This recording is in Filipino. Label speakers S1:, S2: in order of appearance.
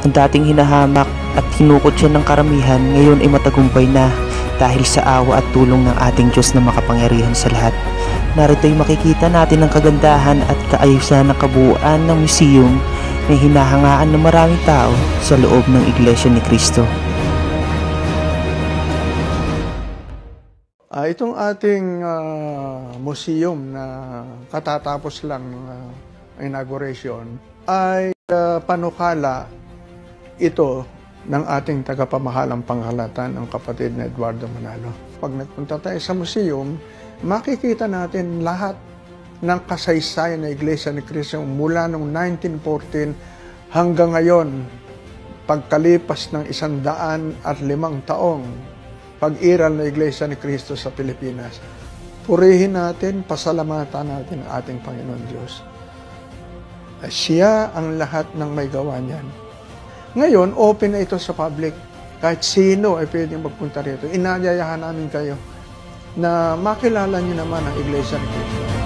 S1: Ang dating hinahamak at hinukot siya ng karamihan ngayon ay matagumpay na dahil sa awa at tulong ng ating Diyos na makapangyarihan sa lahat. Narito'y makikita natin ang kagandahan at kaayusan ng kabuuan ng museum na hinahangaan ng maraming tao sa loob ng Iglesia ni Cristo.
S2: Itong ating museum na katatapos lang inauguration ay panukala ito ng ating tagapamahalang pangkalahatan, ang kapatid na Eduardo Manalo. Pag nagpunta tayo sa museum, makikita natin lahat ng kasaysayan ng Iglesia ni Cristo mula noong 1914 hanggang ngayon, pagkalipas ng 105 taong pag-iral ng Iglesia ni Cristo sa Pilipinas. Purihin natin, pasalamatan natin ang ating Panginoon Diyos. Siya ang lahat ng may gawa niyan. Ngayon, open na ito sa public. Kahit sino ay pwedeng magpunta rito. Inayayahan namin kayo na makilala niyo naman ang Iglesia ni Cristo.